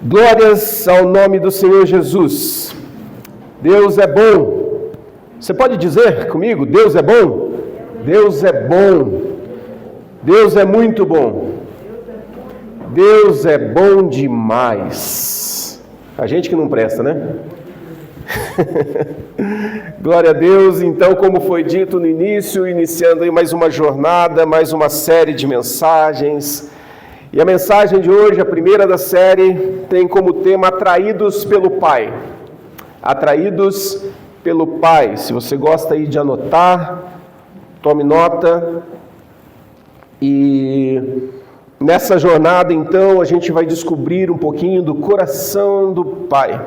Glórias ao nome do Senhor Jesus. Deus é bom. Você pode dizer comigo, Deus é bom? Deus é bom. Deus é muito bom. Deus é bom demais. A gente que não presta, né? Glória a Deus. Então, como foi dito no início, iniciando aí mais uma jornada, mais uma série de mensagens. E a mensagem de hoje, a primeira da série, tem como tema Atraídos pelo Pai. Atraídos pelo Pai. Se você gosta aí de anotar, tome nota. E nessa jornada, então, a gente vai descobrir um pouquinho do coração do Pai.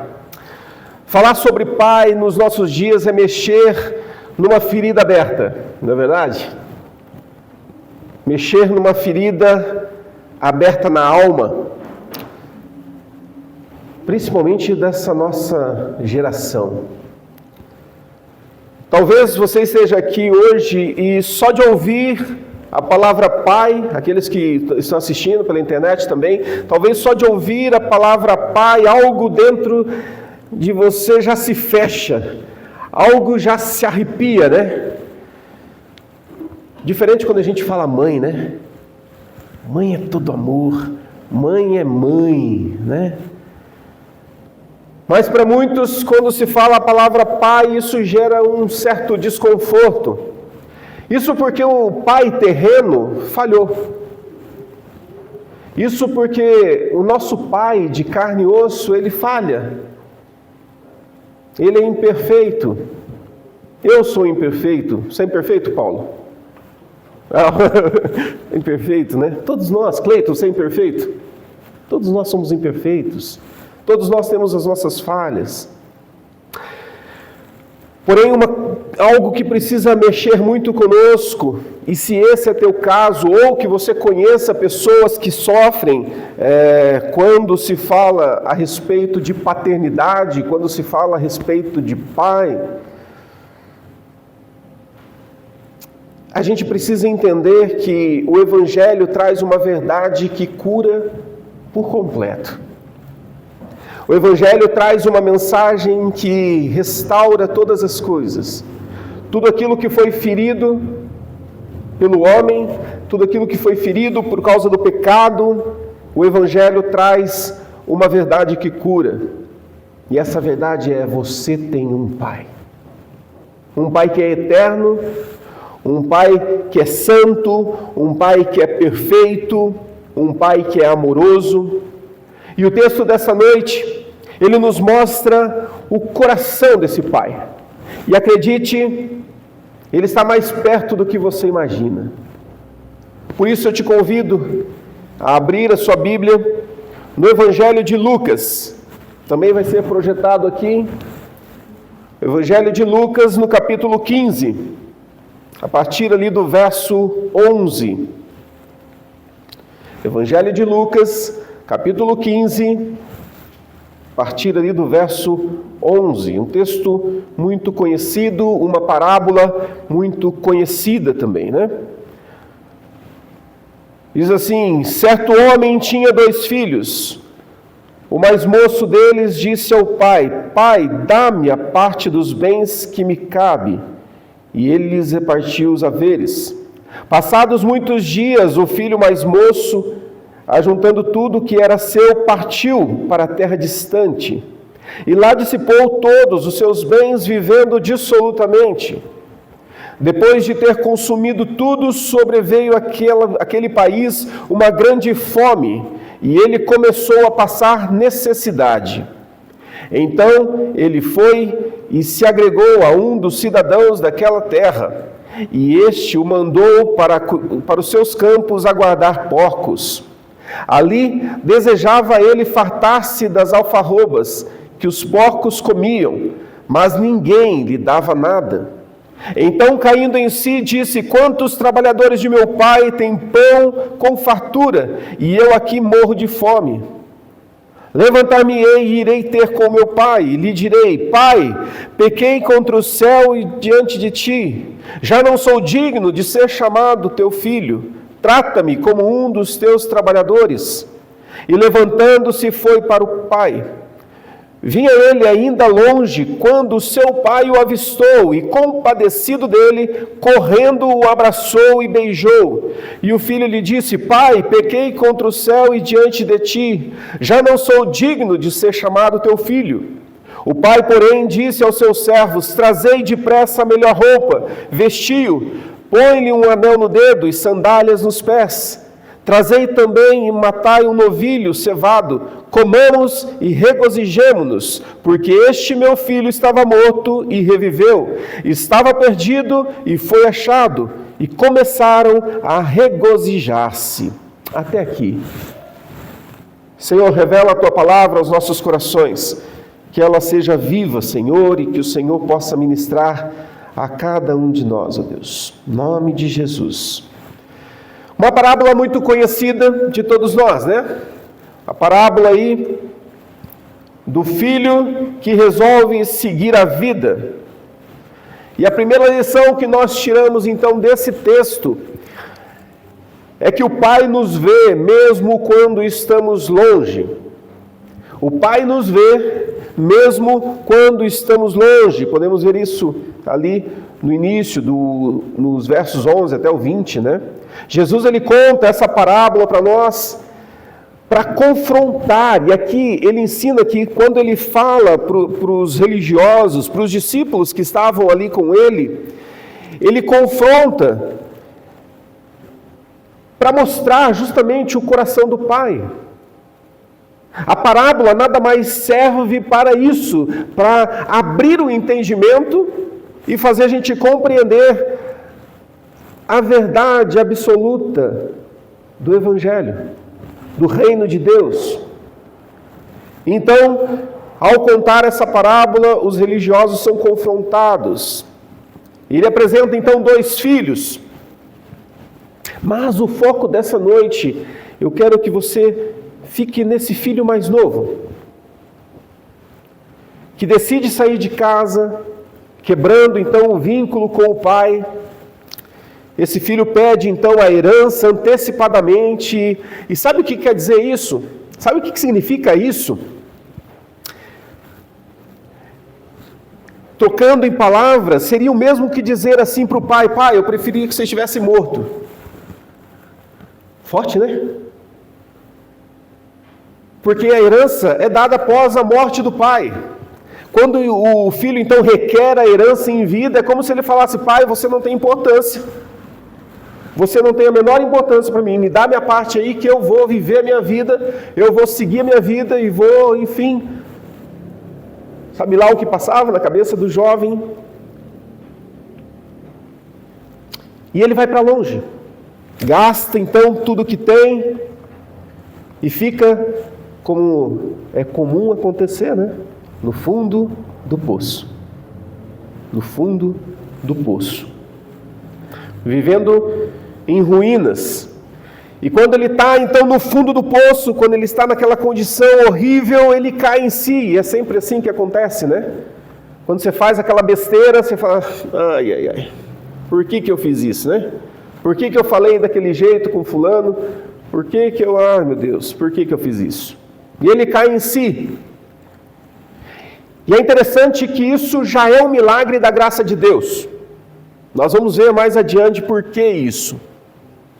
Falar sobre Pai nos nossos dias é mexer numa ferida aberta, não é verdade? Mexer numa ferida aberta na alma, principalmente dessa nossa geração. Talvez você esteja aqui hoje e só de ouvir a palavra Pai, aqueles que estão assistindo pela internet também, talvez só de ouvir a palavra Pai, algo dentro de você já se fecha, algo já se arrepia, né? Diferente quando a gente fala mãe, né? Mãe é todo amor, mãe é mãe, né? Mas para muitos, quando se fala a palavra pai, isso gera um certo desconforto. Isso porque o pai terreno falhou. Isso porque o nosso pai de carne e osso, ele falha. Ele é imperfeito. Eu sou imperfeito. Você é imperfeito, Paulo? Imperfeito, né? Todos nós, Cleiton, você é imperfeito? Todos nós somos imperfeitos. Todos nós temos as nossas falhas. Porém, algo que precisa mexer muito conosco, e se esse é teu caso, ou que você conheça pessoas que sofrem quando se fala a respeito de paternidade, quando se fala a respeito de pai, a gente precisa entender que o Evangelho traz uma verdade que cura por completo. O Evangelho traz uma mensagem que restaura todas as coisas. Tudo aquilo que foi ferido pelo homem, tudo aquilo que foi ferido por causa do pecado, o Evangelho traz uma verdade que cura. E essa verdade é: você tem um Pai. Um Pai que é eterno, um Pai que é santo, um Pai que é perfeito, um Pai que é amoroso. E o texto dessa noite, ele nos mostra o coração desse Pai. E acredite, ele está mais perto do que você imagina. Por isso eu te convido a abrir a sua Bíblia no Evangelho de Lucas. Também vai ser projetado aqui. Evangelho de Lucas, no capítulo 15. A partir ali do verso 11. Evangelho de Lucas, capítulo 15, a partir ali do verso 11. Um texto muito conhecido, uma parábola muito conhecida também, né? Diz assim: certo homem tinha 2 filhos. O mais moço deles disse ao pai: Pai, dá-me a parte dos bens que me cabe. E ele lhes repartiu os haveres. Passados muitos dias, o filho mais moço, ajuntando tudo que era seu, partiu para a terra distante. E lá dissipou todos os seus bens, vivendo dissolutamente. Depois de ter consumido tudo, sobreveio àquele país uma grande fome, e ele começou a passar necessidade. Então ele foi e se agregou a um dos cidadãos daquela terra, e este o mandou para os seus campos a guardar porcos. Ali desejava ele fartar-se das alfarrobas que os porcos comiam, mas ninguém lhe dava nada. Então, caindo em si, disse: quantos trabalhadores de meu pai têm pão com fartura, e eu aqui morro de fome? Levantar-me-ei e irei ter com meu pai, e lhe direi: Pai, pequei contra o céu e diante de ti, já não sou digno de ser chamado teu filho, trata-me como um dos teus trabalhadores. E levantando-se foi para o pai. Vinha ele ainda longe, quando seu pai o avistou, e compadecido dele, correndo o abraçou e beijou. E o filho lhe disse: Pai, pequei contra o céu e diante de ti, já não sou digno de ser chamado teu filho. O pai, porém, disse aos seus servos: Trazei depressa a melhor roupa, vestiu, põe-lhe um anel no dedo e sandálias nos pés. Trazei também e matai um novilho cevado, comamos e regozijemo-nos, porque este meu filho estava morto e reviveu, estava perdido e foi achado, e começaram a regozijar-se. Até aqui. Senhor, revela a Tua palavra aos nossos corações, que ela seja viva, Senhor, e que o Senhor possa ministrar a cada um de nós, ó Deus. Em nome de Jesus. Uma parábola muito conhecida de todos nós, né? A parábola aí do filho que resolve seguir a vida. E a primeira lição que nós tiramos então desse texto é que o Pai nos vê mesmo quando estamos longe. O Pai nos vê mesmo quando estamos longe. Podemos ver isso ali no início, nos versos 11 até o 20, né? Jesus, ele conta essa parábola para nós, para confrontar, e aqui ele ensina que quando ele fala para os religiosos, para os discípulos que estavam ali com ele confronta para mostrar justamente o coração do Pai. A parábola nada mais serve para isso, para abrir o entendimento e fazer a gente compreender a verdade absoluta do Evangelho, do reino de Deus. Então, ao contar essa parábola, os religiosos são confrontados. Ele apresenta então dois filhos. Mas o foco dessa noite, eu quero que você fique nesse filho mais novo, que decide sair de casa, quebrando então o vínculo com o pai. Esse filho pede então a herança antecipadamente. E sabe o que quer dizer isso? Sabe o que significa isso? Tocando em palavras, seria o mesmo que dizer assim para o pai: Pai, eu preferia que você estivesse morto. Forte, né? Porque a herança é dada após a morte do pai. Quando o filho então requer a herança em vida, é como se ele falasse: Pai, você não tem importância. Você não tem a menor importância para mim. Me dá minha parte aí que eu vou viver a minha vida, eu vou seguir a minha vida e vou, enfim. Sabe lá o que passava na cabeça do jovem? E ele vai para longe. Gasta então tudo que tem e fica, como é comum acontecer, né? No fundo do poço. No fundo do poço. Vivendo em ruínas. E quando ele está então no fundo do poço, quando ele está naquela condição horrível, ele cai em si. E é sempre assim que acontece, né? Quando você faz aquela besteira, você fala: ai, ai, ai, por que eu fiz isso, né? Por que eu falei daquele jeito com fulano? Por que eu, ai meu Deus, por que eu fiz isso? E ele cai em si. E é interessante que isso já é um milagre da graça de Deus. Nós vamos ver mais adiante por que isso.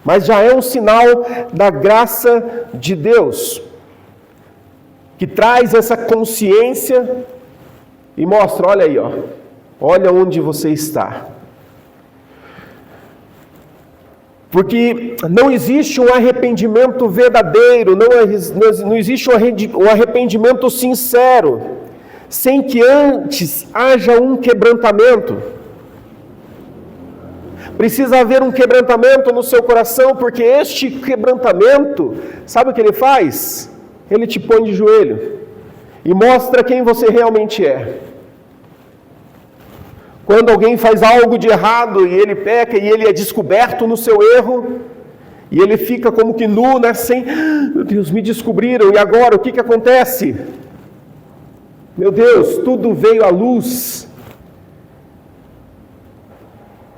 Mas já é um sinal da graça de Deus, que traz essa consciência e mostra: olha aí, ó, olha onde você está. Porque não existe um arrependimento verdadeiro, não existe um arrependimento sincero, sem que antes haja um quebrantamento. Precisa haver um quebrantamento no seu coração, porque este quebrantamento, sabe o que ele faz? Ele te põe de joelho e mostra quem você realmente é. Quando alguém faz algo de errado e ele peca e ele é descoberto no seu erro, e ele fica como que nu, né? Sem, meu Deus, me descobriram, e agora o que acontece? Meu Deus, tudo veio à luz.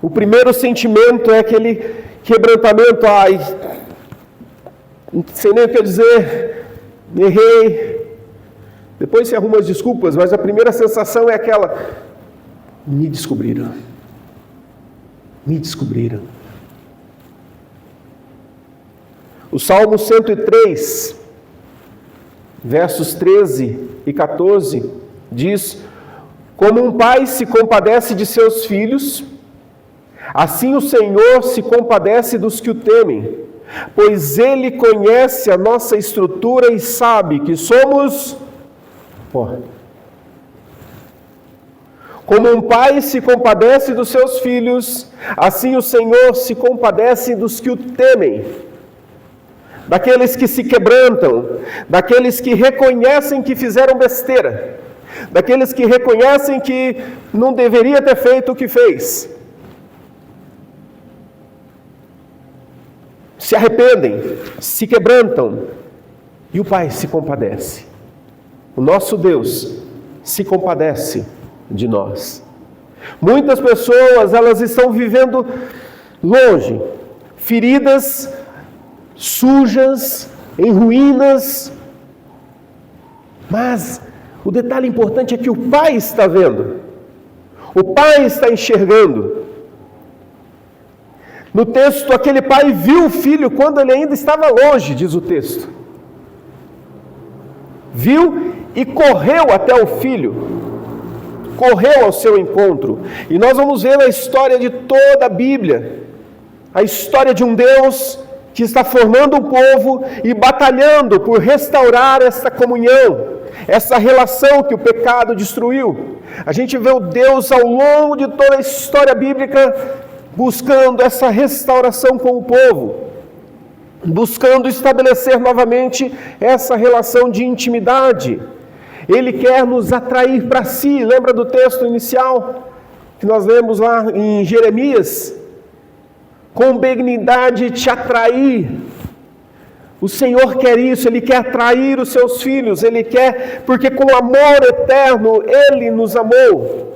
O primeiro sentimento é aquele quebrantamento: ai, não sei nem o que dizer, errei. Depois se arruma as desculpas, mas a primeira sensação é aquela: me descobriram. Me descobriram. O Salmo 103, versos 13 e 14, diz: como um pai se compadece de seus filhos, assim o Senhor se compadece dos que o temem, pois Ele conhece a nossa estrutura e sabe que somos pó. Como um pai se compadece dos seus filhos, assim o Senhor se compadece dos que o temem, daqueles que se quebrantam, daqueles que reconhecem que fizeram besteira, daqueles que reconhecem que não deveria ter feito o que fez. Se arrependem, se quebrantam, e o Pai se compadece. O nosso Deus se compadece de nós. Muitas pessoas, elas estão vivendo longe, feridas, sujas, em ruínas, mas o detalhe importante é que o Pai está vendo, o Pai está enxergando. No texto, aquele pai viu o filho quando ele ainda estava longe, diz o texto. Viu e correu até o filho, correu ao seu encontro. E nós vamos ver na história de toda a Bíblia, a história de um Deus que está formando um povo e batalhando por restaurar essa comunhão, essa relação que o pecado destruiu. A gente vê o Deus ao longo de toda a história bíblica buscando essa restauração com o povo, buscando estabelecer novamente essa relação de intimidade. Ele quer nos atrair para si. Lembra do texto inicial que nós lemos lá em Jeremias? Com benignidade te atrair. O Senhor quer isso, Ele quer atrair os seus filhos, Ele quer, porque com amor eterno Ele nos amou.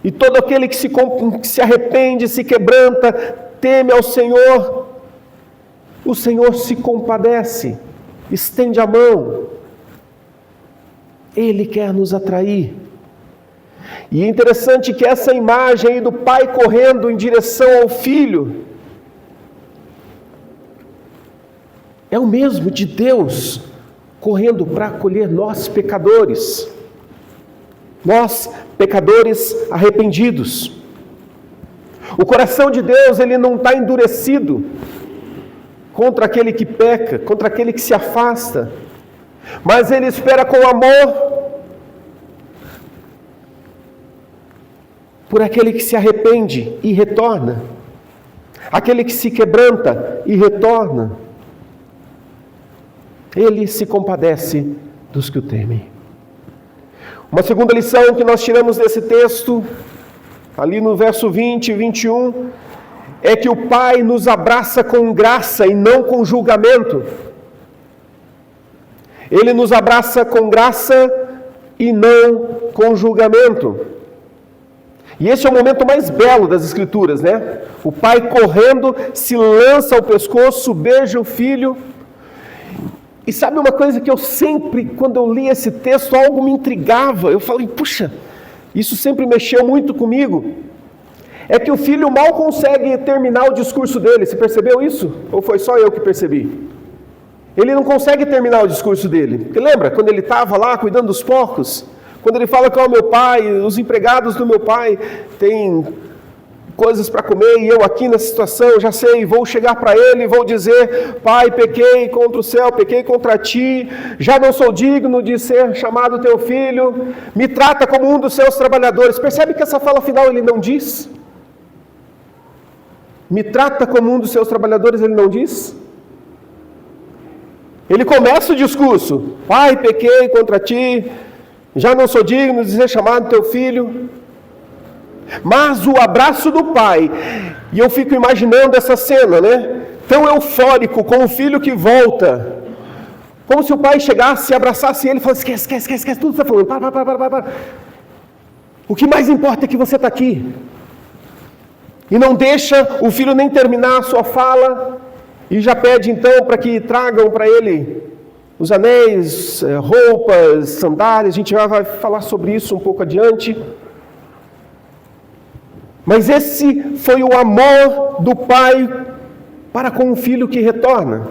E todo aquele que se arrepende, se quebranta, teme ao Senhor, o Senhor se compadece, estende a mão. Ele quer nos atrair. E é interessante que essa imagem aí do pai correndo em direção ao filho é o mesmo de Deus correndo para acolher nós pecadores. Nós, pecadores arrependidos. O coração de Deus, ele não está endurecido contra aquele que peca, contra aquele que se afasta, mas Ele espera com amor por aquele que se arrepende e retorna, aquele que se quebranta e retorna. Ele se compadece dos que o temem. Uma segunda lição que nós tiramos desse texto, ali no verso 20 e 21, é que o Pai nos abraça com graça e não com julgamento. Ele nos abraça com graça e não com julgamento. E esse é o momento mais belo das Escrituras, né? O pai correndo, se lança ao pescoço, beija o filho. E sabe uma coisa que eu sempre, quando eu li esse texto, algo me intrigava. Eu falei, puxa, isso sempre mexeu muito comigo. É que o filho mal consegue terminar o discurso dele. Você percebeu isso? Ou foi só eu que percebi? Ele não consegue terminar o discurso dele. Porque lembra, quando ele estava lá cuidando dos porcos? Quando ele fala que o meu pai, os empregados do meu pai têm coisas para comer, e eu aqui nessa situação, já sei, vou chegar para ele e vou dizer, pai, pequei contra o céu, pequei contra ti, já não sou digno de ser chamado teu filho, me trata como um dos seus trabalhadores. Percebe que essa fala final ele não diz? Me trata como um dos seus trabalhadores, ele não diz? Ele começa o discurso, pai, pequei contra ti, já não sou digno de ser chamado teu filho. Mas o abraço do pai, e eu fico imaginando essa cena, né? Tão eufórico, com o filho que volta, como se o pai chegasse e abraçasse ele e falasse, esquece tudo que você está falando, para. O que mais importa é que você está aqui. E não deixa o filho nem terminar a sua fala, E já pede então para que tragam para ele os anéis, roupas, sandálias. A gente já vai falar sobre isso um pouco adiante. Mas esse foi o amor do pai para com o filho que retorna.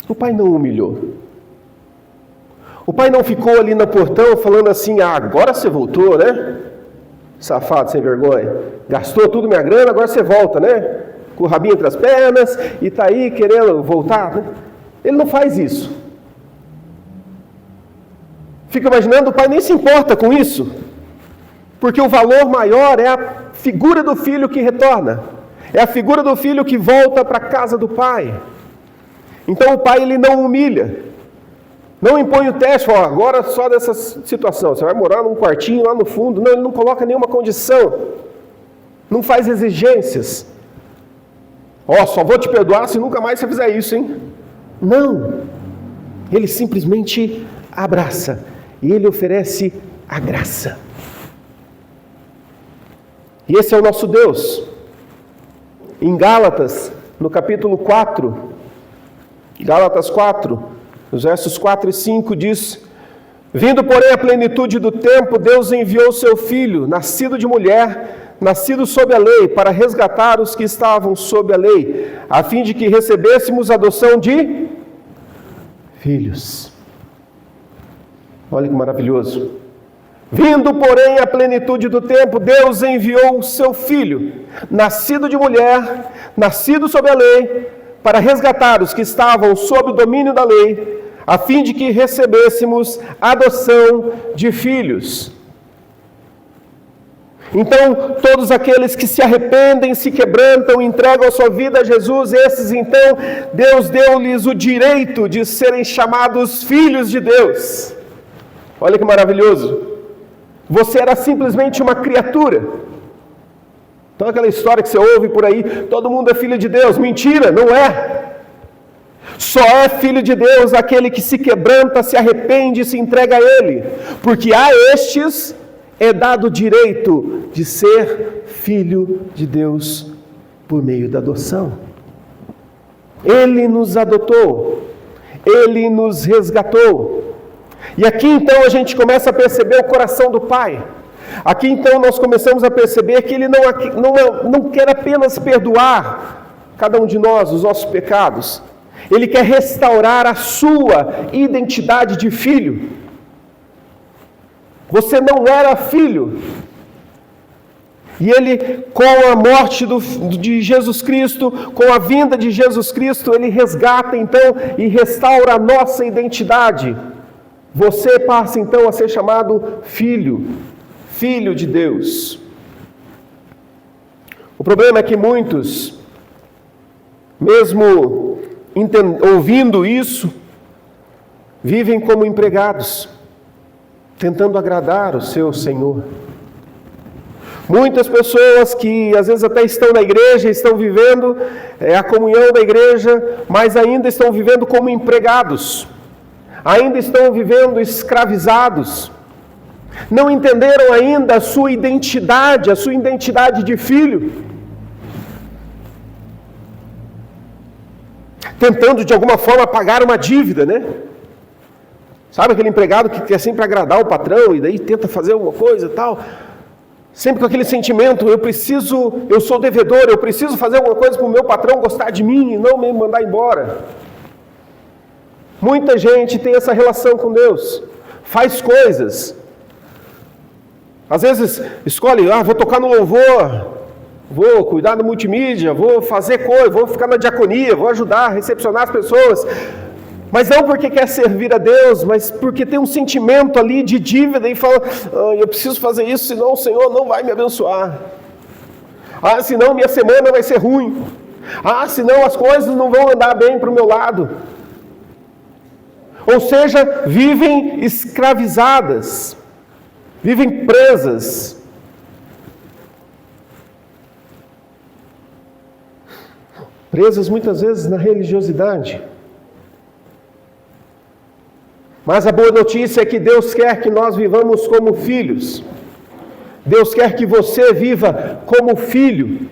O pai não humilhou. O pai não ficou ali no portão falando assim: agora você voltou, né? Safado, sem vergonha. Gastou tudo minha grana, agora você volta, né? Com o rabinho entre as pernas e está aí querendo voltar, né? Ele não faz isso. Fica imaginando, o pai nem se importa com isso. Porque o valor maior é a figura do filho que retorna. É a figura do filho que volta para a casa do pai. Então o pai, ele não humilha. Não impõe o teste, fala, agora só dessa situação, você vai morar num quartinho lá no fundo. Não, ele não coloca nenhuma condição. Não faz exigências. Só vou te perdoar se nunca mais você fizer isso, hein? Não. Ele simplesmente abraça. E ele oferece a graça. E esse é o nosso Deus. Em Gálatas, no capítulo 4, Gálatas 4, os versos 4 e 5 diz: vindo, porém, a plenitude do tempo, Deus enviou seu Filho, nascido de mulher, nascido sob a lei, para resgatar os que estavam sob a lei, a fim de que recebêssemos a adoção de filhos. Olha que maravilhoso. Vindo, porém, a plenitude do tempo, Deus enviou o seu Filho, nascido de mulher, nascido sob a lei, para resgatar os que estavam sob o domínio da lei, a fim de que recebêssemos a adoção de filhos. Então, todos aqueles que se arrependem, se quebrantam, entregam a sua vida a Jesus, esses então, Deus deu-lhes o direito de serem chamados filhos de Deus. Olha que maravilhoso. Você era simplesmente uma criatura. Então aquela história que você ouve por aí, todo mundo é filho de Deus. Mentira, não é. Só é filho de Deus aquele que se quebranta, se arrepende e se entrega a Ele. Porque a estes é dado o direito de ser filho de Deus por meio da adoção. Ele nos adotou. Ele nos resgatou. E aqui então a gente começa a perceber o coração do Pai. Aqui então nós começamos a perceber que Ele não quer apenas perdoar cada um de nós os nossos pecados. Ele quer restaurar a sua identidade de filho. Você não era filho. E Ele, com a morte de Jesus Cristo, com a vinda de Jesus Cristo, Ele resgata então e restaura a nossa identidade. Você passa então a ser chamado filho, filho de Deus. O problema é que muitos, mesmo ouvindo isso, vivem como empregados, tentando agradar o seu Senhor. Muitas pessoas que às vezes até estão na igreja, estão vivendo a comunhão da igreja, mas ainda estão vivendo como empregados. Ainda estão vivendo escravizados, não entenderam ainda a sua identidade de filho, tentando de alguma forma pagar uma dívida, né? Sabe aquele empregado que quer sempre agradar o patrão e daí tenta fazer alguma coisa e tal, sempre com aquele sentimento, eu sou devedor, eu preciso fazer alguma coisa para o meu patrão gostar de mim e não me mandar embora. Muita gente tem essa relação com Deus, faz coisas, às vezes escolhe, vou tocar no louvor, vou cuidar do multimídia, vou fazer coisa, vou ficar na diaconia, vou ajudar a recepcionar as pessoas, mas não porque quer servir a Deus, mas porque tem um sentimento ali de dívida e fala, eu preciso fazer isso, senão o Senhor não vai me abençoar, senão minha semana vai ser ruim, senão as coisas não vão andar bem para o meu lado. Ou seja, vivem escravizadas, vivem presas. Presas muitas vezes na religiosidade. Mas a boa notícia é que Deus quer que nós vivamos como filhos. Deus quer que você viva como filho.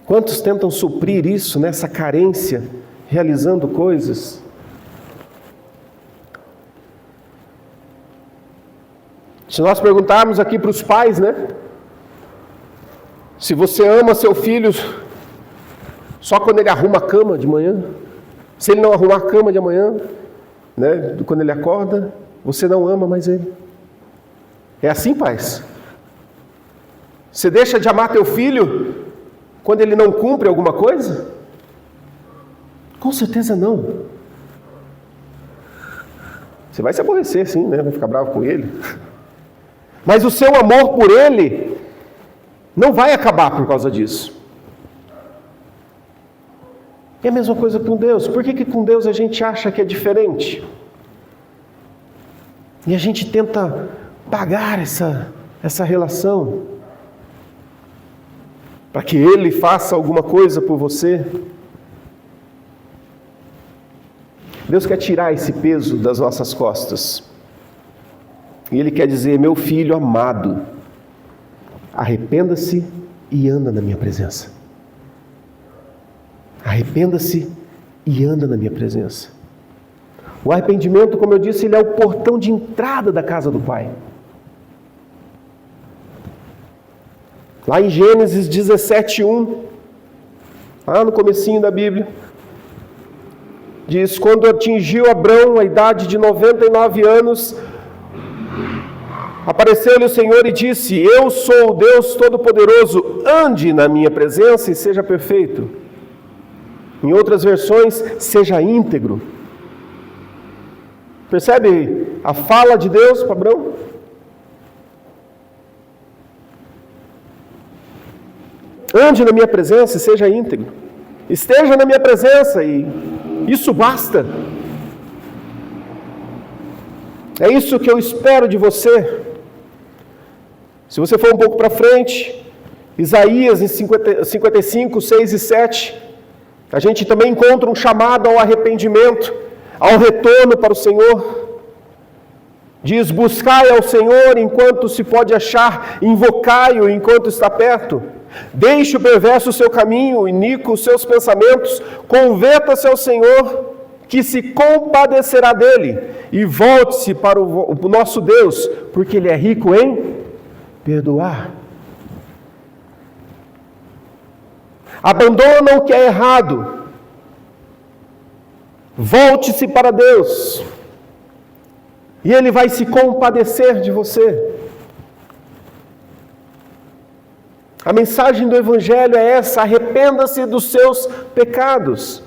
Quantos tentam suprir isso, nessa carência, realizando coisas? Se nós perguntarmos aqui para os pais, né? Se você ama seu filho só quando ele arruma a cama de manhã, se ele não arrumar a cama de amanhã, né? Quando ele acorda, você não ama mais ele. É assim, pais? Você deixa de amar teu filho quando ele não cumpre alguma coisa? Com certeza não. Você vai se aborrecer, sim, né? Vai ficar bravo com ele. Mas o seu amor por ele não vai acabar por causa disso. E a mesma coisa com Deus. Por que com Deus a gente acha que é diferente? E a gente tenta pagar essa relação para que Ele faça alguma coisa por você. Deus quer tirar esse peso das nossas costas. E Ele quer dizer: meu filho amado, arrependa-se e anda na minha presença. Arrependa-se e anda na minha presença. O arrependimento, como eu disse, ele é o portão de entrada da casa do Pai. Lá em Gênesis 17:1, lá no comecinho da Bíblia, diz: quando atingiu Abrão a idade de 99 anos, apareceu-lhe o Senhor e disse: eu sou o Deus Todo-Poderoso, ande na minha presença e seja perfeito. Em outras versões, seja íntegro. Percebe a fala de Deus para Abrão? Ande na minha presença e seja íntegro. Esteja na minha presença e isso basta. É isso que eu espero de você. Se você for um pouco para frente, Isaías em 55, 6 e 7, a gente também encontra um chamado ao arrependimento, ao retorno para o Senhor. Diz: buscai ao Senhor enquanto se pode achar, invocai-o enquanto está perto. Deixe o perverso o seu caminho, iníquo os seus pensamentos, converta-se ao Senhor, que se compadecerá dele, e volte-se para o nosso Deus, porque Ele é rico em perdoar. Abandona o que é errado. Volte-se para Deus. E Ele vai se compadecer de você. A mensagem do Evangelho é essa: arrependa-se dos seus pecados.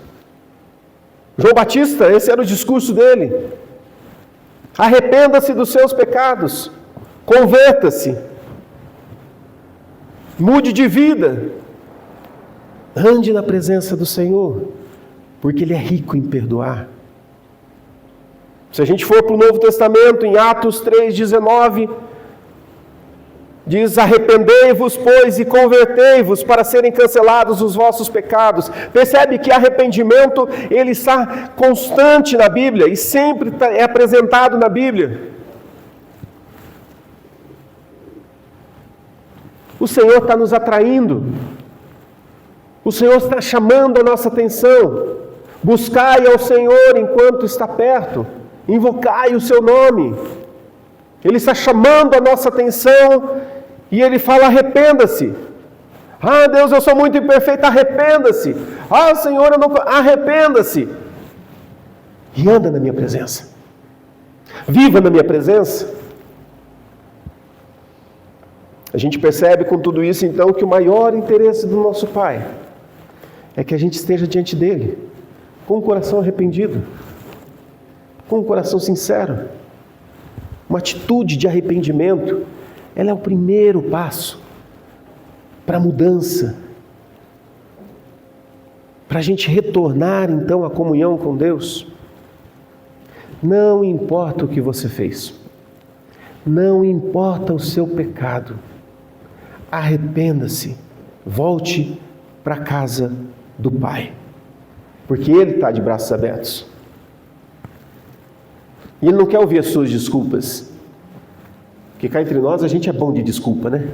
João Batista, esse era o discurso dele. Arrependa-se dos seus pecados. Converta-se. Mude de vida. Ande na presença do Senhor, porque Ele é rico em perdoar. Se a gente for para o Novo Testamento, em Atos 3,19, diz: arrependei-vos, pois, e convertei-vos para serem cancelados os vossos pecados. Percebe que arrependimento, ele está constante na Bíblia e sempre é apresentado na Bíblia. O Senhor está nos atraindo. O Senhor está chamando a nossa atenção. Buscai ao Senhor enquanto está perto. Invocai o seu nome. Ele está chamando a nossa atenção e Ele fala: arrependa-se. Ah, Deus, eu sou muito imperfeito, arrependa-se. Ah, Senhor, eu não... Arrependa-se. E anda na minha presença. Viva na minha presença. A gente percebe com tudo isso, então, que o maior interesse do nosso Pai é que a gente esteja diante dEle, com o coração arrependido, com o coração sincero. Uma atitude de arrependimento, ela é o primeiro passo para a mudança, para a gente retornar, então, à comunhão com Deus. Não importa o que você fez, não importa o seu pecado, arrependa-se, volte para a casa do Pai, porque Ele está de braços abertos. E Ele não quer ouvir as suas desculpas, Porque cá entre nós a gente é bom de desculpa, né?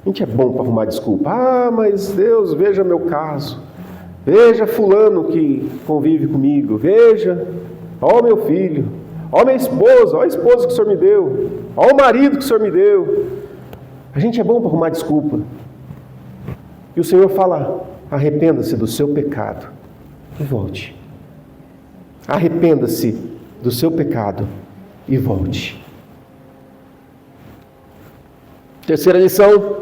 A gente é bom para arrumar desculpa. Ah, mas Deus, veja meu caso. Veja fulano que convive comigo. Veja, ó meu filho. Ó minha esposa, ó a esposa que o Senhor me deu. Ó o marido que o Senhor me deu. A gente é bom para arrumar desculpa. E o Senhor fala, arrependa-se do seu pecado e volte. Arrependa-se do seu pecado e volte. Terceira lição,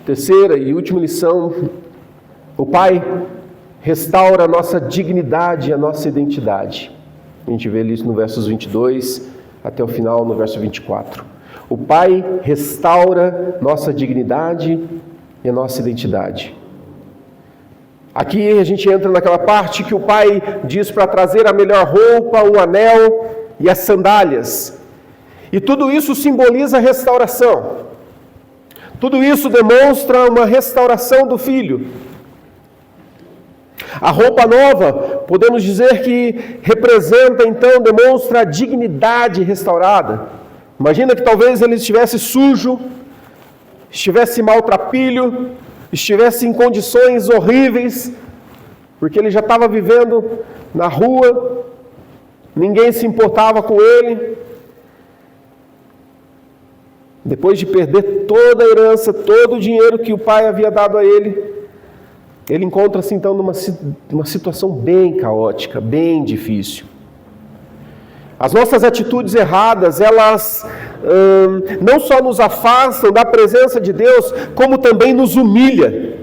terceira e última lição, o Pai restaura a nossa dignidade e a nossa identidade. A gente vê isso no versos 22 até o final, no verso 24. O Pai restaura nossa dignidade e a nossa identidade. Aqui a gente entra naquela parte que o Pai diz para trazer a melhor roupa, um anel e as sandálias. E tudo isso simboliza a restauração. Tudo isso demonstra uma restauração do Filho. A roupa nova, podemos dizer que representa, então, demonstra a dignidade restaurada. Imagina que talvez ele estivesse sujo, estivesse maltrapilho, estivesse em condições horríveis, porque ele já estava vivendo na rua, ninguém se importava com ele. Depois de perder toda a herança, todo o dinheiro que o pai havia dado a ele, ele encontra-se então numa situação bem caótica, bem difícil. As nossas atitudes erradas, elas não só nos afastam da presença de Deus, como também nos humilha.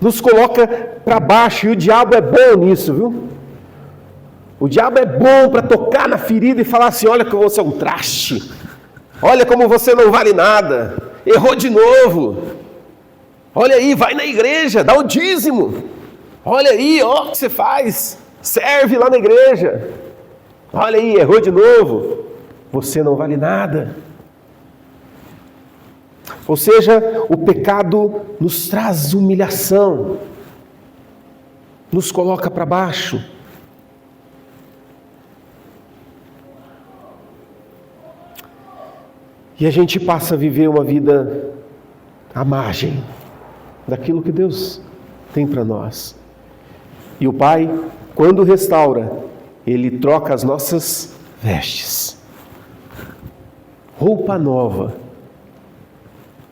Nos coloca para baixo, e o diabo é bom nisso, viu? O diabo é bom para tocar na ferida e falar assim, olha como você é um traste, olha como você não vale nada, errou de novo, olha aí, vai na igreja, dá o dízimo, olha aí, ó o que você faz, serve lá na igreja, olha aí, errou de novo, você não vale nada. Ou seja, o pecado nos traz humilhação, nos coloca para baixo. E a gente passa a viver uma vida à margem daquilo que Deus tem para nós. E o Pai, quando restaura, Ele troca as nossas vestes. Roupa nova,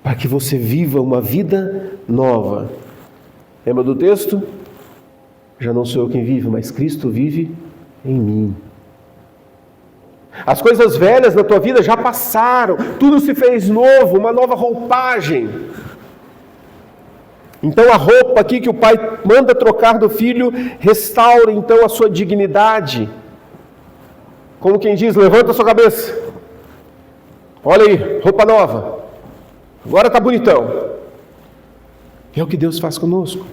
para que você viva uma vida nova. Lembra do texto? Já não sou eu quem vive, mas Cristo vive em mim. As coisas velhas na tua vida já passaram, tudo se fez novo, uma nova roupagem. Então a roupa aqui que o Pai manda trocar do Filho, restaura então a sua dignidade. Como quem diz, levanta a sua cabeça. Olha aí, roupa nova. Agora está bonitão. É o que Deus faz conosco.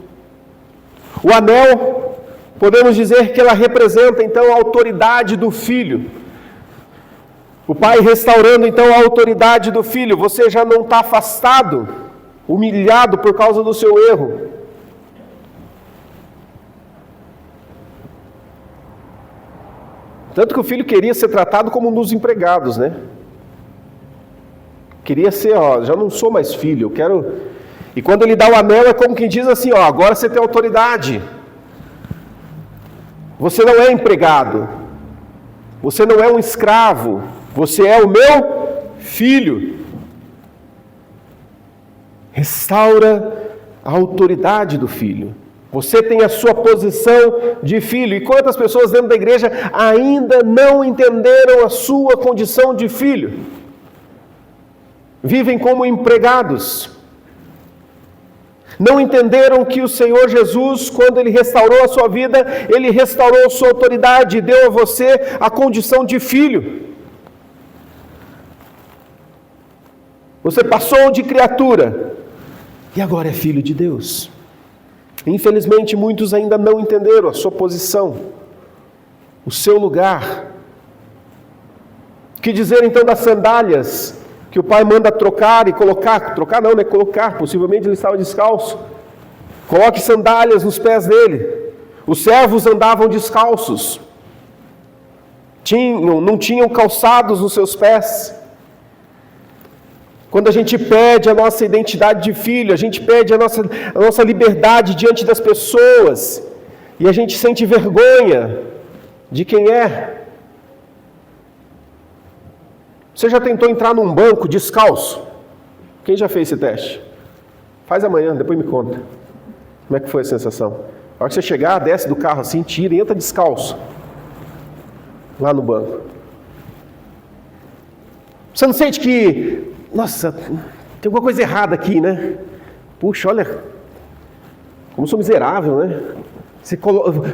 O anel, podemos dizer que ela representa então a autoridade do Filho. O Pai restaurando então a autoridade do Filho. Você já não está afastado, humilhado por causa do seu erro. Tanto que o filho queria ser tratado como um dos empregados, né? Queria ser, já não sou mais filho, eu quero... E quando ele dá o anel, é como quem diz assim, agora você tem autoridade. Você não é empregado. Você não é um escravo. Você é o meu filho. Restaura a autoridade do filho. Você tem a sua posição de filho. E quantas pessoas dentro da igreja ainda não entenderam a sua condição de filho? Vivem como empregados. Não entenderam que o Senhor Jesus, quando Ele restaurou a sua vida, Ele restaurou a sua autoridade e deu a você a condição de filho. Você passou de criatura e agora é filho de Deus. Infelizmente, muitos ainda não entenderam a sua posição, o seu lugar. Que dizer então das sandálias que o pai manda trocar e colocar? Trocar não, né? Colocar, possivelmente ele estava descalço. Coloque sandálias nos pés dele. Os servos andavam descalços. não tinham calçados nos seus pés. Quando a gente perde a nossa identidade de filho, a gente perde a nossa liberdade diante das pessoas, e a gente sente vergonha de quem é. Você já tentou entrar num banco descalço? Quem já fez esse teste? Faz amanhã, depois me conta. Como é que foi a sensação? A hora que você chegar, desce do carro assim, tira e entra descalço. Lá no banco. Você não sente que, nossa, tem alguma coisa errada aqui, né? Puxa, olha, como sou miserável, né?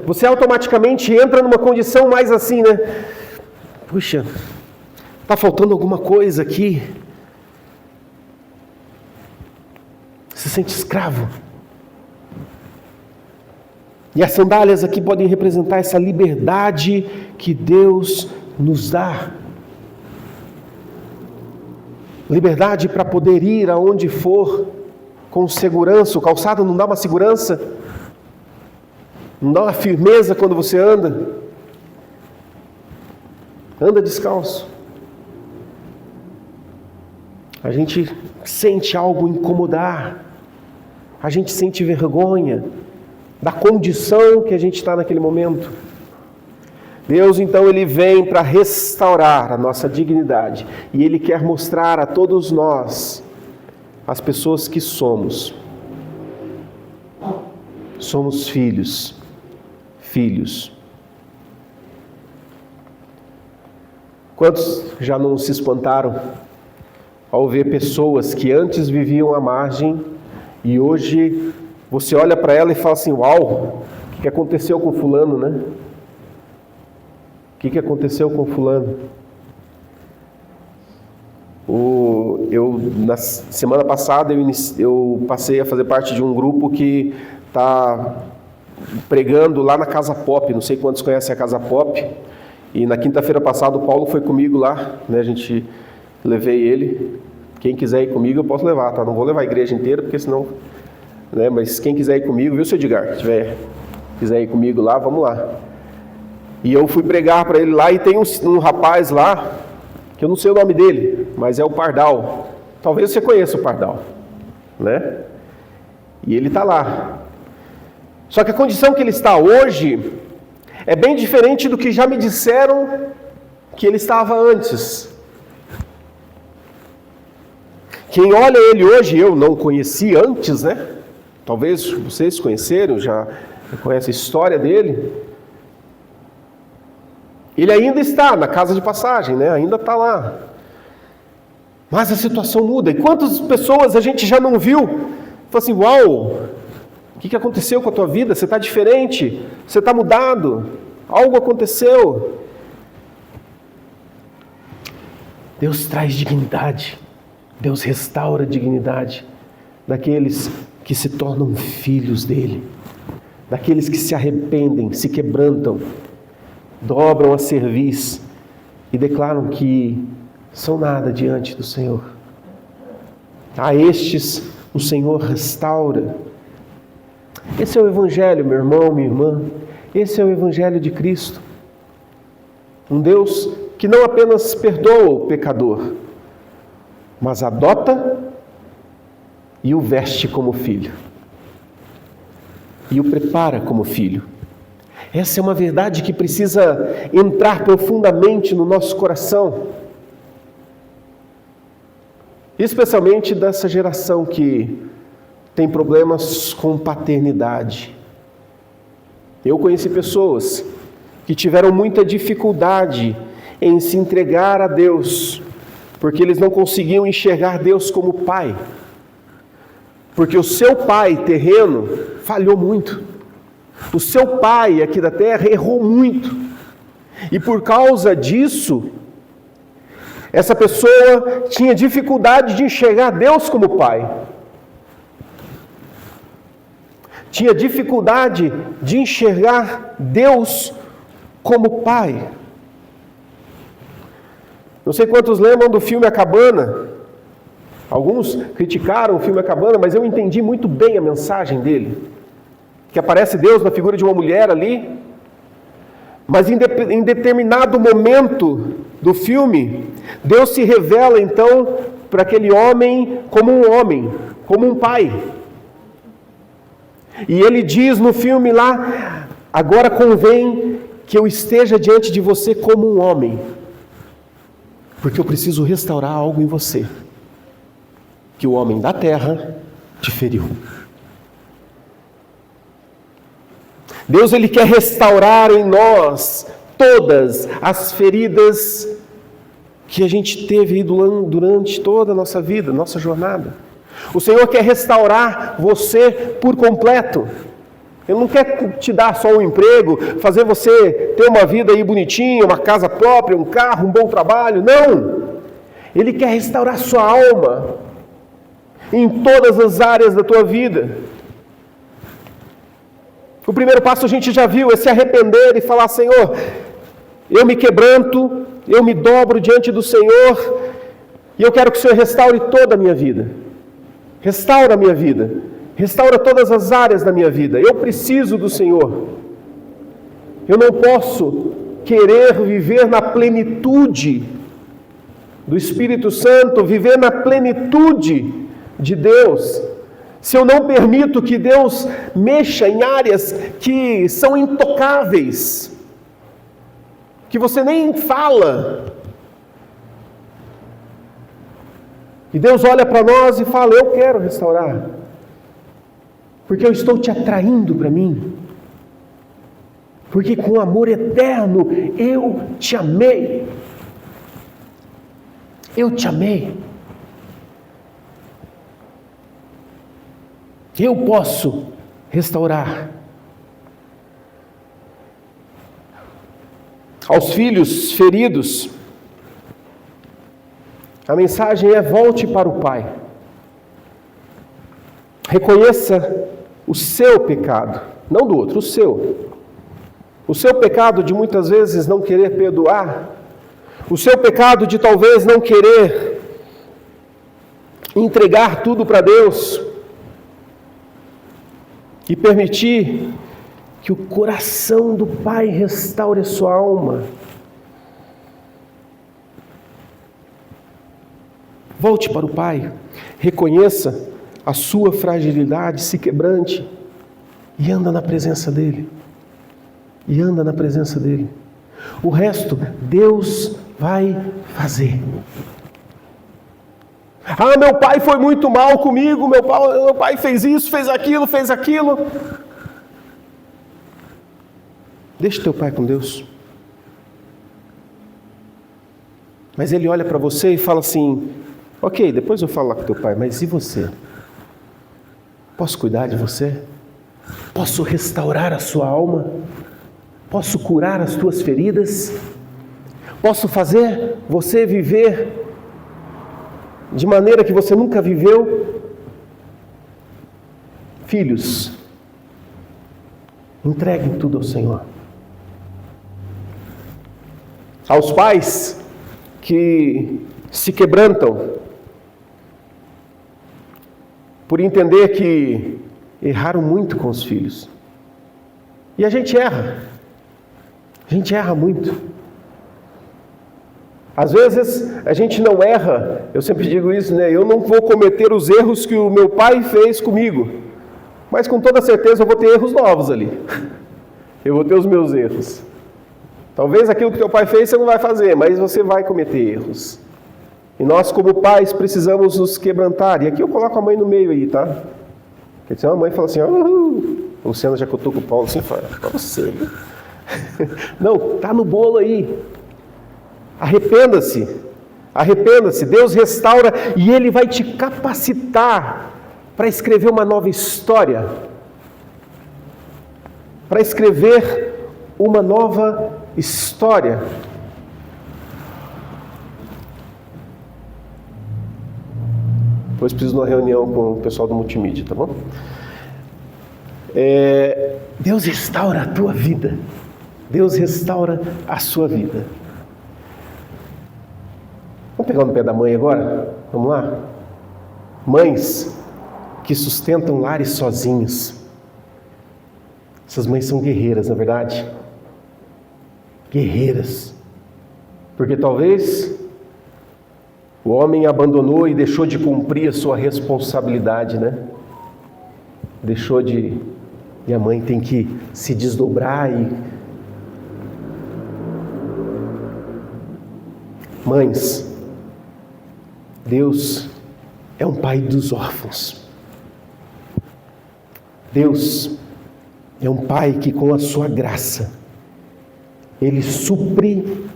Você automaticamente entra numa condição mais assim, né? Puxa, está faltando alguma coisa aqui. Se sente escravo. E as sandálias aqui podem representar essa liberdade que Deus nos dá. Liberdade para poder ir aonde for com segurança. O calçado não dá uma segurança, não dá uma firmeza quando você anda. Anda descalço. A gente sente algo incomodar. A gente sente vergonha da condição que a gente está naquele momento. Deus, então, Ele vem para restaurar a nossa dignidade. E Ele quer mostrar a todos nós, as pessoas que somos. Somos filhos. Filhos. Quantos já não se espantaram ao ver pessoas que antes viviam à margem e hoje você olha para ela e fala assim, uau, o que aconteceu com fulano, né? O que aconteceu com fulano? Na semana passada eu passei a fazer parte de um grupo que está pregando lá na Casa Pop, não sei quantos conhecem a Casa Pop, e na quinta-feira passada o Paulo foi comigo lá, né? Levei ele. Quem quiser ir comigo eu posso levar, tá? Não vou levar a igreja inteira, porque senão, né? Mas quem quiser ir comigo, viu, seu Edgar? Se quiser ir comigo lá, vamos lá. E eu fui pregar para ele lá, e tem um rapaz lá, que eu não sei o nome dele, mas é o Pardal. Talvez você conheça o Pardal, né? E ele está lá. Só que a condição que ele está hoje é bem diferente do que já me disseram que ele estava antes. Quem olha ele hoje, eu não conheci antes, né? Talvez vocês conheceram, já conhecem a história dele. Ele ainda está na casa de passagem, né? Ainda está lá. Mas a situação muda. E quantas pessoas a gente já não viu? Fala assim, uau, o que aconteceu com a tua vida? Você está diferente, você está mudado, algo aconteceu. Deus traz dignidade. Deus restaura a dignidade daqueles que se tornam filhos dele, daqueles que se arrependem, se quebrantam, dobram a cerviz e declaram que são nada diante do Senhor. A estes o Senhor restaura. Esse é o Evangelho, meu irmão, minha irmã. Esse é o Evangelho de Cristo. Um Deus que não apenas perdoa o pecador, mas adota e o veste como filho. E o prepara como filho. Essa é uma verdade que precisa entrar profundamente no nosso coração. Especialmente dessa geração que tem problemas com paternidade. Eu conheci pessoas que tiveram muita dificuldade em se entregar a Deus, porque eles não conseguiam enxergar Deus como pai. Porque o seu pai terreno falhou muito. O seu pai aqui da terra errou muito. E por causa disso, essa pessoa tinha dificuldade de enxergar Deus como pai. Tinha dificuldade de enxergar Deus como pai. Não sei quantos lembram do filme A Cabana. Alguns criticaram o filme A Cabana, mas eu entendi muito bem a mensagem dele. Que aparece Deus na figura de uma mulher ali, Mas em determinado momento do filme, Deus se revela então para aquele homem, como um pai. E ele diz no filme lá: agora convém que eu esteja diante de você como um homem, porque eu preciso restaurar algo em você, que o homem da terra te feriu. Deus, Ele quer restaurar em nós todas as feridas que a gente teve durante toda a nossa vida, nossa jornada. O Senhor quer restaurar você por completo. Ele não quer te dar só um emprego, fazer você ter uma vida aí bonitinha, uma casa própria, um carro, um bom trabalho. Não! Ele quer restaurar sua alma em todas as áreas da tua vida. O primeiro passo a gente já viu, é se arrepender e falar: Senhor, eu me quebranto, eu me dobro diante do Senhor, e eu quero que o Senhor restaure toda a minha vida. Restaura a minha vida. Restaura todas as áreas da minha vida. Eu preciso do Senhor. Eu não posso querer viver na plenitude do Espírito Santo, viver na plenitude de Deus, se eu não permito que Deus mexa em áreas que são intocáveis, que você nem fala. E Deus olha para nós e fala: eu quero restaurar, porque eu estou te atraindo para mim, porque com amor eterno eu te amei. Eu te amei. Eu posso restaurar. Aos filhos feridos, a mensagem é: volte para o Pai. Reconheça o seu pecado, não do outro, o seu. O seu pecado de muitas vezes não querer perdoar, o seu pecado de talvez não querer entregar tudo para Deus e permitir que o coração do Pai restaure a sua alma. Volte para o Pai, reconheça a sua fragilidade, se quebrante e anda na presença dEle. E anda na presença dEle. O resto, Deus vai fazer. Ah, meu pai foi muito mal comigo, meu pai fez isso, fez aquilo. Deixa teu pai com Deus. Mas ele olha para você e fala assim: ok, depois eu falo lá com teu pai, mas e você? Posso cuidar de você? Posso restaurar a sua alma? Posso curar as tuas feridas? Posso fazer você viver de maneira que você nunca viveu? Filhos, entreguem tudo ao Senhor. Aos pais que se quebrantam por entender que erraram muito com os filhos. E a gente erra muito. Às vezes a gente não erra, eu sempre digo isso, né? Eu não vou cometer os erros que o meu pai fez comigo, mas com toda certeza eu vou ter erros novos ali. Eu vou ter os meus erros. Talvez aquilo que teu pai fez você não vai fazer, mas você vai cometer erros. E nós, como pais, precisamos nos quebrantar. E aqui eu coloco a mãe no meio aí, tá? Porque senão a mãe fala assim: a Luciana já cutuca o Paulo assim, fala: para você. Não, tá no bolo aí. Arrependa-se. Deus restaura e Ele vai te capacitar para escrever uma nova história. Para escrever uma nova história. Depois preciso de uma reunião com o pessoal do multimídia, tá bom? Deus restaura a tua vida. Deus restaura a sua vida. Vamos pegar no pé da mãe agora? Vamos lá? Mães que sustentam lares sozinhos. Essas mães são guerreiras, na verdade. guerreiras. Porque talvez o homem abandonou e deixou de cumprir a sua responsabilidade, né? Deixou de... E a mãe tem que se desdobrar e... Mães, Deus é um pai dos órfãos. Deus é um pai que, com a sua graça, Ele supre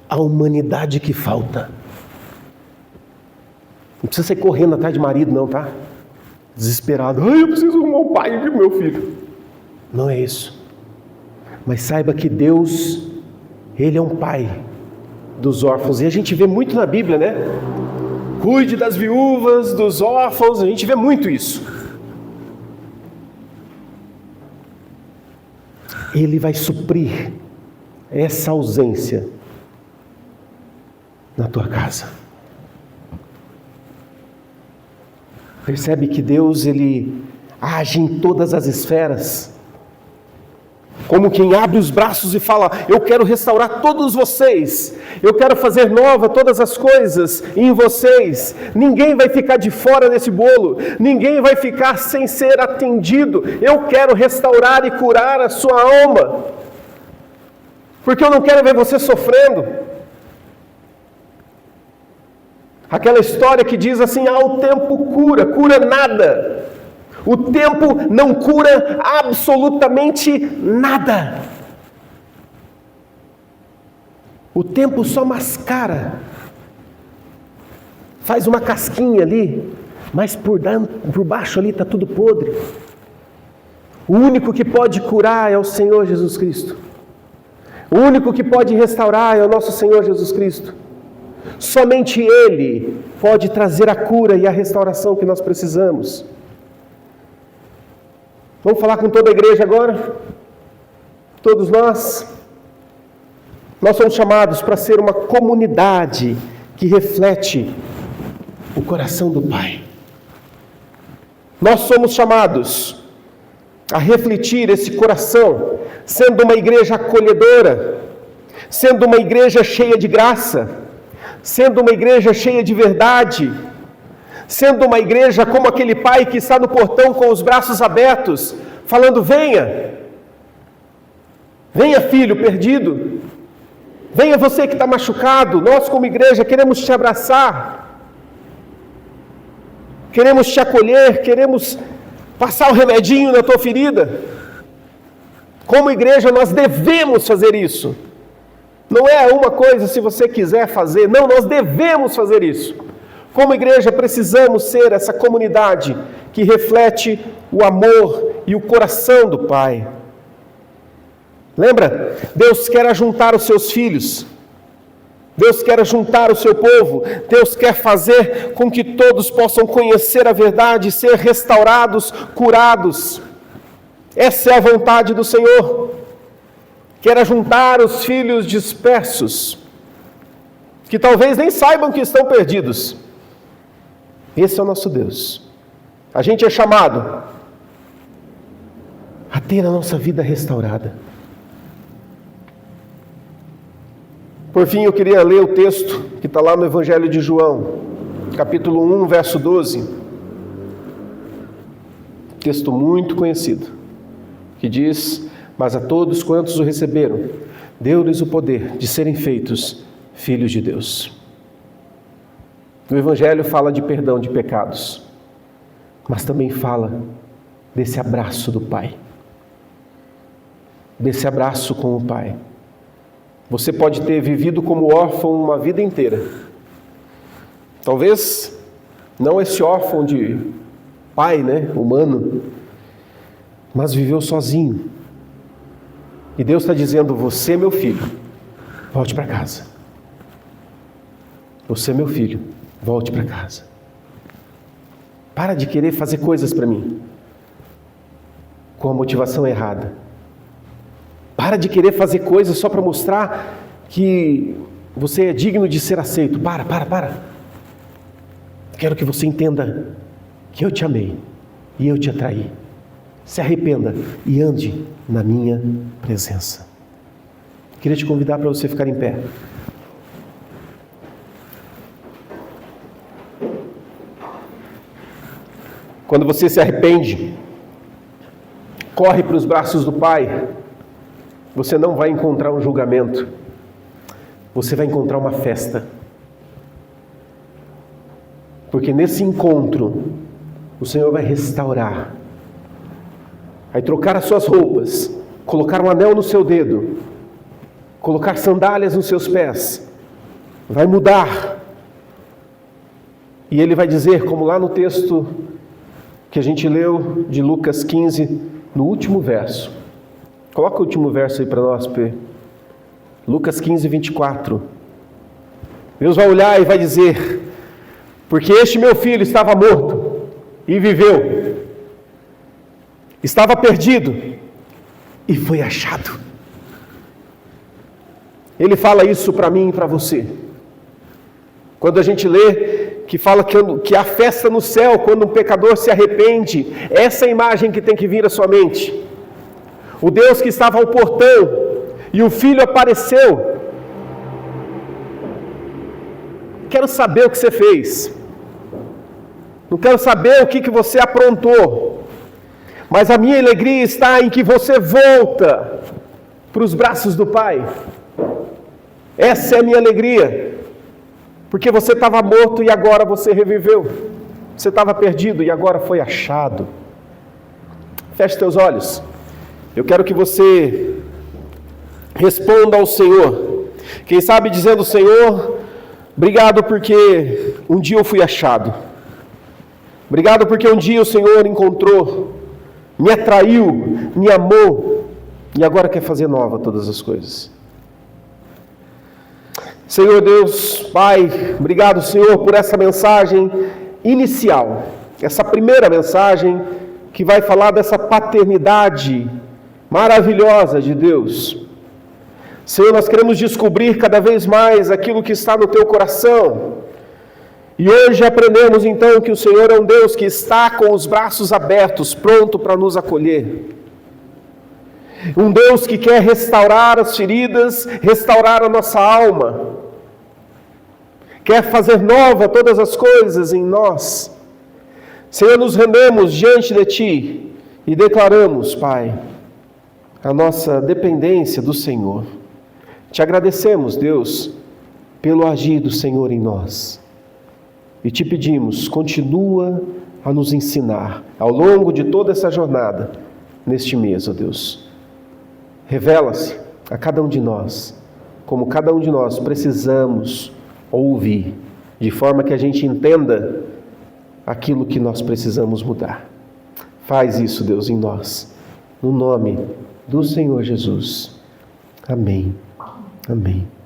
a humanidade que falta. Não precisa sair correndo atrás de marido, não, tá? Desesperado. Ai, eu preciso arrumar um pai aqui pro meu filho. Não é isso. Mas saiba que Deus, Ele é um pai dos órfãos. E a gente vê muito na Bíblia, né? Cuide das viúvas, dos órfãos. A gente vê muito isso. Ele vai suprir essa ausência na tua casa. Percebe que Deus, Ele age em todas as esferas. Como quem abre os braços e fala: eu quero restaurar todos vocês. Eu quero fazer nova todas as coisas em vocês. Ninguém vai ficar de fora desse bolo. Ninguém vai ficar sem ser atendido. Eu quero restaurar e curar a sua alma. Porque eu não quero ver você sofrendo. Aquela história que diz assim: o tempo cura nada. O tempo não cura absolutamente nada. O tempo só mascara. Faz uma casquinha ali, mas por baixo ali está tudo podre. O único que pode curar é o Senhor Jesus Cristo. O único que pode restaurar é o nosso Senhor Jesus Cristo. Somente Ele pode trazer a cura e a restauração que nós precisamos. Vamos falar com toda a igreja agora? Todos nós somos chamados para ser uma comunidade que reflete o coração do Pai. Nós somos chamados a refletir esse coração, sendo uma igreja acolhedora, sendo uma igreja cheia de graça, sendo uma igreja cheia de verdade, sendo uma igreja como aquele pai que está no portão com os braços abertos, falando: venha, venha filho perdido, venha você que está machucado, nós como igreja queremos te abraçar, queremos te acolher, queremos passar o remedinho na tua ferida. Como igreja nós devemos fazer isso. Não é uma coisa se você quiser fazer, não, nós devemos fazer isso. Como igreja precisamos ser essa comunidade que reflete o amor e o coração do Pai. Lembra? Deus quer ajuntar os seus filhos. Deus quer ajuntar o seu povo. Deus quer fazer com que todos possam conhecer a verdade, ser restaurados, curados. Essa é a vontade do Senhor. Quer ajuntar os filhos dispersos, que talvez nem saibam que estão perdidos. Esse é o nosso Deus. A gente é chamado a ter a nossa vida restaurada. Por fim, eu queria ler o texto que está lá no Evangelho de João, capítulo 1, verso 12. Texto muito conhecido, que diz: mas a todos quantos o receberam, deu-lhes o poder de serem feitos filhos de Deus. O Evangelho fala de perdão de pecados, mas também fala desse abraço do Pai. Desse abraço com o Pai. Você pode ter vivido como órfão uma vida inteira. Talvez não esse órfão de pai, humano, mas viveu sozinho. E Deus está dizendo: você, meu filho, volte para casa. Você, meu filho, volte para casa. Para de querer fazer coisas para mim com a motivação errada. Para de querer fazer coisas só para mostrar que você é digno de ser aceito. Para. Quero que você entenda que eu te amei e eu te atraí. Se arrependa e ande na minha presença. Queria te convidar para você ficar em pé. Quando você se arrepende, corre para os braços do Pai, você não vai encontrar um julgamento, você vai encontrar uma festa. Porque nesse encontro, o Senhor vai restaurar, vai trocar as suas roupas, colocar um anel no seu dedo, colocar sandálias nos seus pés, vai mudar. E Ele vai dizer, como lá no texto que a gente leu de Lucas 15, no último verso. Coloca o último verso aí para nós, P. Lucas 15, 24. Deus vai olhar e vai dizer: porque este meu filho estava morto e viveu, estava perdido e foi achado. Ele fala isso para mim e para você. Quando a gente lê que fala que há festa no céu quando um pecador se arrepende, essa é a imagem que tem que vir à sua mente. O Deus que estava ao portão e o Filho apareceu. Quero saber o que você fez. Não quero saber o que você aprontou. Mas a minha alegria está em que você volta para os braços do Pai. Essa é a minha alegria. Porque você estava morto e agora você reviveu. Você estava perdido e agora foi achado. Feche teus olhos. Eu quero que você responda ao Senhor. Quem sabe dizendo: Senhor, obrigado porque um dia eu fui achado. Obrigado porque um dia o Senhor encontrou, me atraiu, me amou e agora quer fazer nova todas as coisas. Senhor Deus, Pai, obrigado, Senhor, por essa mensagem inicial, essa primeira mensagem que vai falar dessa paternidade maravilhosa de Deus. Senhor, nós queremos descobrir cada vez mais aquilo que está no Teu coração. E hoje aprendemos então que o Senhor é um Deus que está com os braços abertos, pronto para nos acolher. Um Deus que quer restaurar as feridas, restaurar a nossa alma. Quer fazer nova todas as coisas em nós. Senhor, nos rendemos diante de Ti e declaramos, Pai, a nossa dependência do Senhor. Te agradecemos, Deus, pelo agir do Senhor em nós. E te pedimos, continua a nos ensinar ao longo de toda essa jornada, neste mês, ó Deus. Revela-se a cada um de nós, como cada um de nós precisamos ouvir, de forma que a gente entenda aquilo que nós precisamos mudar. Faz isso, Deus, em nós, no nome do Senhor Jesus. Amém. Amém.